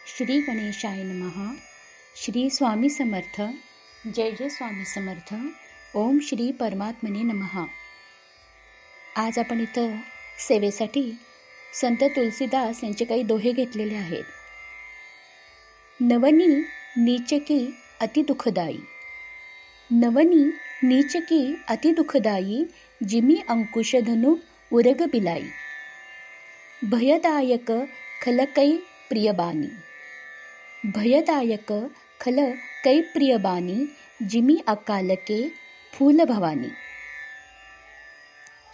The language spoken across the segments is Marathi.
श्री गणेशाय नमः. श्री स्वामी समर्थ. जय जय स्वामी समर्थ. ओम श्री परमात्मने नमः. आज आपण इथं सेवेसाठी संत तुलसीदास यांचे काही दोहे घेतलेले आहेत. नवनी नीचकी अति दुःखदायी, नवनी नीचकी अति दुःखदायी, जिमी अंकुश धनु उरग बिलाई, भयदायक खलकै प्रियबानी, भयदायक खल कै प्रियबानी, जिमी अकालके फूल भवानी.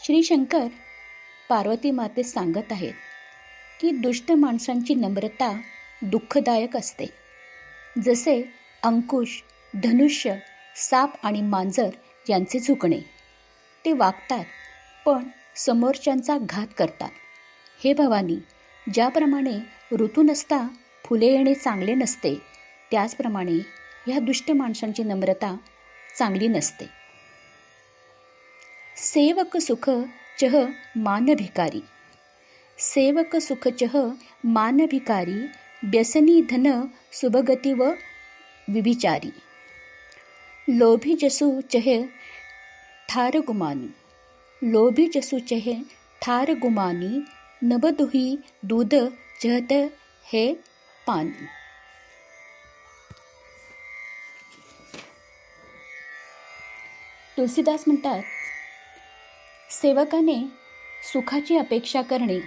श्री शंकर पार्वती माते सांगत आहेत की दुष्ट माणसांची नम्रता दुःखदायक असते. जसे अंकुश, धनुष्य, साप आणि मांजर यांचे झुकणे. ते वागतात पण समोरच्यांचा घात करतात. हे भवानी, ज्याप्रमाणे ऋतू नसता फुले येणे चांगले नसते, त्याचप्रमाणे ह्या दुष्ट माणसांची नम्रता चांगली नसते. सेवक सुख चह मान भिकारी, सेवक सुख चह मान भिकारी, व्यसनी धन सुभगती व विभिचारी, लोभी जसु चहे ठार गुमानी, लोभी जसु चहे ठार गुमानी, नबदुही दूध चहत है पानी. तुलसीदास म्हणतात, सेवकाने सुखाची अपेक्षा करणे,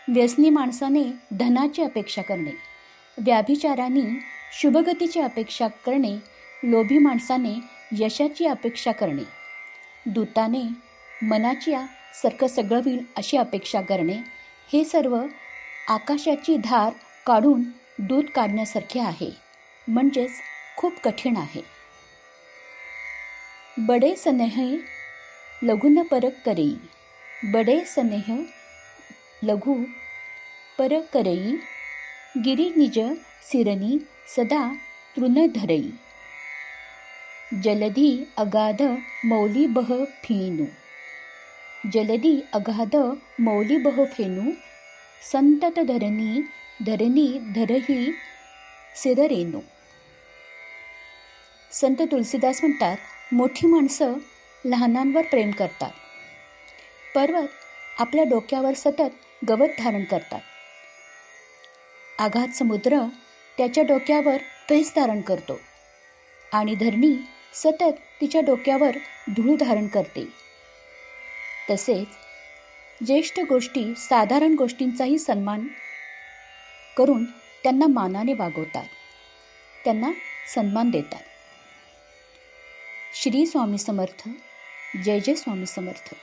व्यसनी माणसाने धनाची अपेक्षा करणे, व्याभिचाराने शुभगतीची अपेक्षा करणे, लोभी माणसाने यशाची अपेक्षा करणे, दूताने मनाची सारखं सगळं होईल अशी अपेक्षा करणे, हे सर्व आकाशाची धार काढून दूध काढण्यासारखे आहे, म्हणजेच खूप कठीण आहे. बडे स्नेह लघुन परक करई, बडे स्नेह लघु परक करई, गिरी निज सिरनी सदा तृण धरई, जलधी अगाध मौली बह फेनू, जलधी अगाध मौली बह फेनू, संतत धरणी धरणी धरही सिररेनू. संत तुलसीदास म्हणतात, मोठी माणसं लहानांवर प्रेम करतात. पर्वत आपल्या डोक्यावर सतत गवत धारण करतात. आघात समुद्र त्याच्या डोक्यावर पेस धारण करतो आणि धरणी सतत तिच्या डोक्यावर धूळ धारण करते. तसेच ज्येष्ठ गोष्टी साधारण गोष्टींचाही सन्मान करून त्यांना मानाने वागवतात, त्यांना सन्मान देतात. श्री स्वामी समर्थ. जय जय स्वामी समर्थ.